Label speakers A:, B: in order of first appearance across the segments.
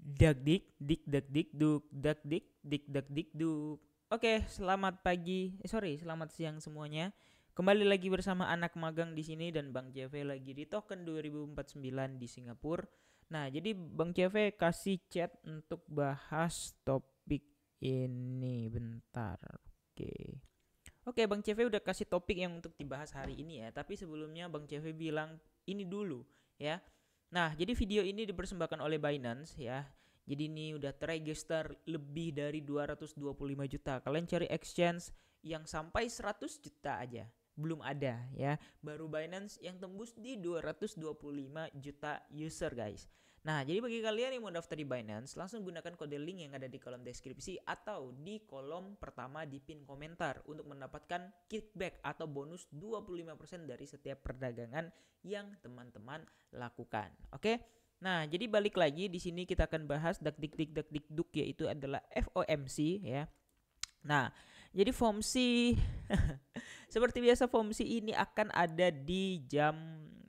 A: Dak dik dik dak dik duk dak dik dik dak dik duk. Oke, selamat pagi. Selamat siang semuanya. Kembali lagi bersama anak magang di sini dan Bang JV lagi di Token 2049 di Singapura. Nah, jadi Bang JV kasih chat untuk bahas topik ini bentar. Oke. Oke, Bang CV udah kasih topik yang untuk dibahas hari ini ya. Tapi sebelumnya Bang CV bilang ini dulu ya. Nah, jadi video ini dipersembahkan oleh Binance ya. Jadi ini udah terregister lebih dari 225 juta. Kalian cari exchange yang sampai 100 juta aja. Belum ada ya. Baru Binance yang tembus di 225 juta user guys. Nah, jadi bagi kalian yang mau daftar di Binance, langsung gunakan kode link yang ada di kolom deskripsi atau di kolom pertama di pin komentar untuk mendapatkan kickback atau bonus 25% dari setiap perdagangan yang teman-teman lakukan. Oke? Nah, jadi balik lagi di sini kita akan bahas dak-dik-dik-dak-dik-duk, yaitu adalah FOMC ya. Nah, jadi FOMC seperti biasa FOMC ini akan ada di jam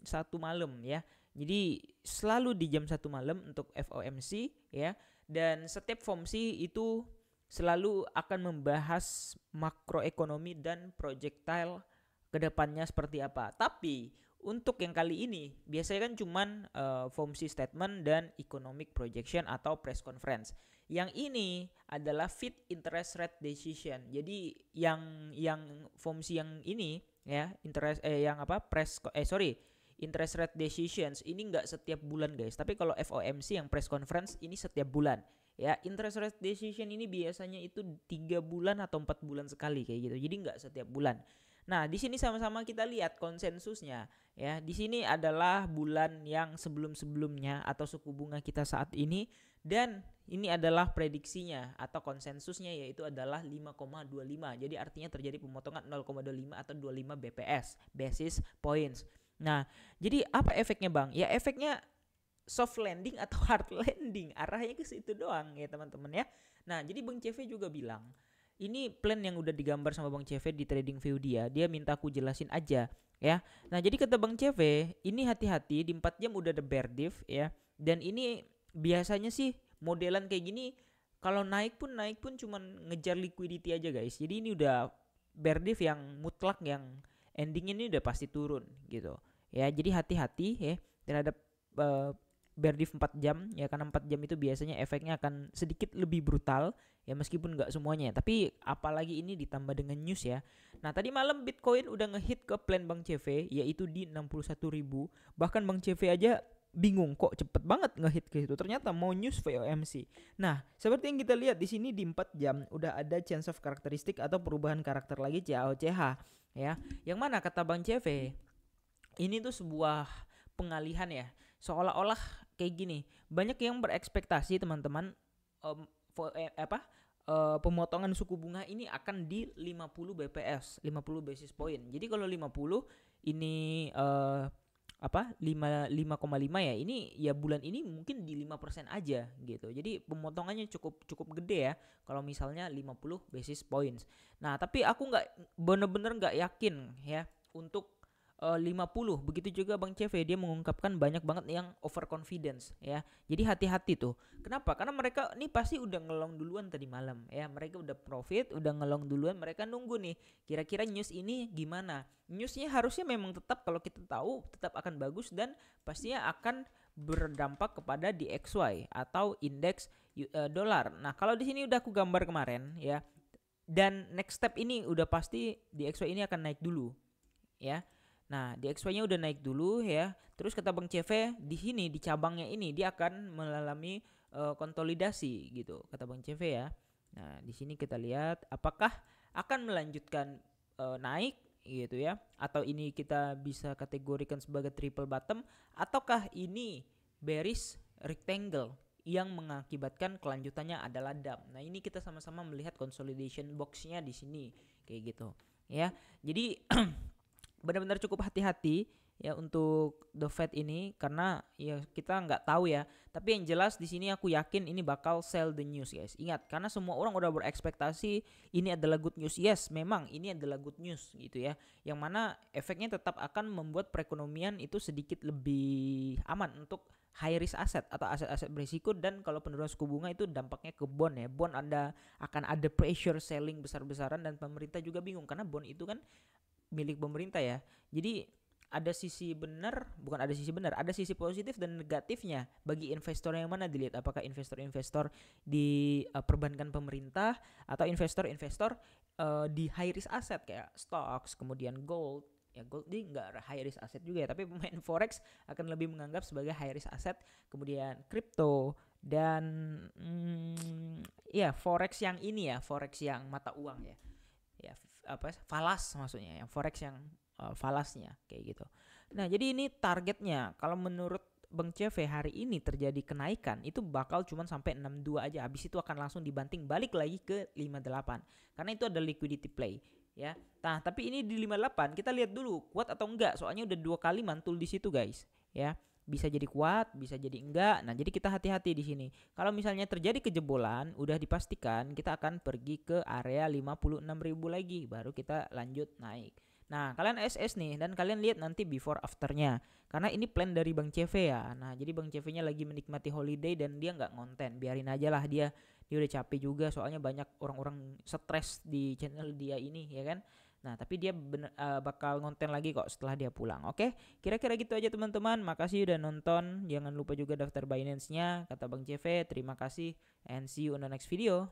A: 1 malam ya. Jadi selalu di jam 1 malam untuk FOMC ya. Dan setiap FOMC itu selalu akan membahas makroekonomi dan projectile kedepannya seperti apa. Tapi untuk yang kali ini biasanya kan cuman FOMC statement dan economic projection atau press conference. Yang ini adalah Fed interest rate decision. Jadi yang FOMC yang ini ya interest rate decisions ini nggak setiap bulan guys. Tapi kalau FOMC yang press conference ini setiap bulan. Ya, interest rate decision ini biasanya itu 3 bulan atau 4 bulan sekali kayak gitu. Jadi nggak setiap bulan. Nah, di sini sama-sama kita lihat konsensusnya ya. Di sini adalah bulan yang sebelum-sebelumnya atau suku bunga kita saat ini, dan ini adalah prediksinya atau konsensusnya, yaitu adalah 5,25. Jadi artinya terjadi pemotongan 0,25 atau 25 BPS, basis points. Nah, jadi apa efeknya, Bang? Ya efeknya soft landing atau hard landing, arahnya ke situ doang ya teman-teman ya. Nah, jadi Bang CV juga bilang ini plan yang udah digambar sama Bang CV di trading view dia minta aku jelasin aja ya. Nah, jadi kata Bang CV, ini hati-hati di 4 jam udah ada bear div ya. Dan ini biasanya sih modelan kayak gini kalau naik pun cuman ngejar liquidity aja guys. Jadi ini udah bear div yang mutlak, yang ending ini udah pasti turun gitu. Ya, jadi hati-hati ya terhadap bear div 4 jam ya, karena 4 jam itu biasanya efeknya akan sedikit lebih brutal ya, meskipun nggak semuanya, tapi apalagi ini ditambah dengan news ya. Nah, tadi malam Bitcoin udah ngehit ke plan Bang CV yaitu di 61.000. Bahkan Bang CV aja bingung kok cepet banget ngehit ke situ. Ternyata mau news FOMC. Nah, seperti yang kita lihat di sini di 4 jam udah ada change of characteristic atau perubahan karakter lagi CAOCH ya. Yang mana kata Bang CV ini tuh sebuah pengalihan ya. Seolah-olah kayak gini, banyak yang berekspektasi teman-teman um, pemotongan suku bunga ini akan di 50 BPS, 50 basis point. Jadi kalau 50 ini 5,5 ya, ini ya bulan ini mungkin di 5% aja gitu. Jadi pemotongannya cukup gede ya kalau misalnya 50 basis points. Nah, tapi aku bener-bener nggak yakin ya untuk 50. Begitu juga Bang CV, dia mengungkapkan banyak banget yang overconfidence ya. Jadi hati-hati tuh. Kenapa? Karena mereka nih pasti udah ngelong duluan tadi malam ya. Mereka udah profit, udah ngelong duluan, mereka nunggu nih kira-kira news ini gimana. Newsnya harusnya memang tetap, kalau kita tahu tetap akan bagus dan pastinya akan berdampak kepada DXY atau indeks dolar. Nah, kalau di sini udah aku gambar kemarin ya. Dan next step ini udah pasti DXY ini akan naik dulu ya. Nah, DXY-nya udah naik dulu ya. Terus kata Bang CV di sini di cabangnya ini dia akan mengalami konsolidasi gitu, kata Bang CV ya. Nah, di sini kita lihat apakah akan melanjutkan naik gitu ya, atau ini kita bisa kategorikan sebagai triple bottom, ataukah ini bearish rectangle yang mengakibatkan kelanjutannya adalah dump. Nah, ini kita sama-sama melihat consolidation box-nya di sini kayak gitu ya. Jadi benar-benar cukup hati-hati ya untuk the Fed ini, karena ya kita nggak tahu ya. Tapi yang jelas di sini aku yakin ini bakal sell the news guys. Ingat, karena semua orang udah berekspektasi ini adalah good news. Yes, memang ini adalah good news gitu ya. Yang mana efeknya tetap akan membuat perekonomian itu sedikit lebih aman untuk high risk asset atau aset-aset berisiko, dan kalau penurunan suku bunga itu dampaknya ke bond ya. Bond akan ada pressure selling besar-besaran dan pemerintah juga bingung karena bond itu kan milik pemerintah ya. Jadi ada sisi benar, bukan ada sisi benar, ada sisi positif dan negatifnya bagi investor yang mana dilihat. Apakah investor-investor di perbankan pemerintah atau investor-investor di high risk asset kayak stocks, kemudian gold. Ya gold ini nggak high risk asset juga ya, tapi pemain forex akan lebih menganggap sebagai high risk asset. Kemudian crypto dan ya forex yang ini ya, forex yang mata uang ya. Ya falas maksudnya, yang forex yang falasnya kayak gitu. Nah, jadi ini targetnya kalau menurut Bang CV hari ini terjadi kenaikan itu bakal cuman sampai 62 aja. Habis itu akan langsung dibanting balik lagi ke 58. Karena itu ada liquidity play ya. Nah, tapi ini di 58 kita lihat dulu kuat atau enggak. Soalnya udah 2 kali mantul di situ, guys. Ya. Bisa jadi kuat, bisa jadi enggak. Nah, jadi kita hati-hati di sini. Kalau misalnya terjadi kejebolan, udah dipastikan kita akan pergi ke area 56.000 lagi, baru kita lanjut naik. Nah, kalian SS nih dan kalian lihat nanti before afternya. Karena ini plan dari Bang CV ya. Nah, jadi Bang CV-nya lagi menikmati holiday dan dia nggak ngonten. Biarin aja lah, dia udah capek juga soalnya banyak orang-orang stres di channel dia ini ya kan. Nah, tapi dia bakal ngonten lagi kok setelah dia pulang. Oke, kira-kira gitu aja teman-teman. Makasih udah nonton. Jangan lupa juga daftar Binance-nya. Kata Bang CV, terima kasih and see you on the next video.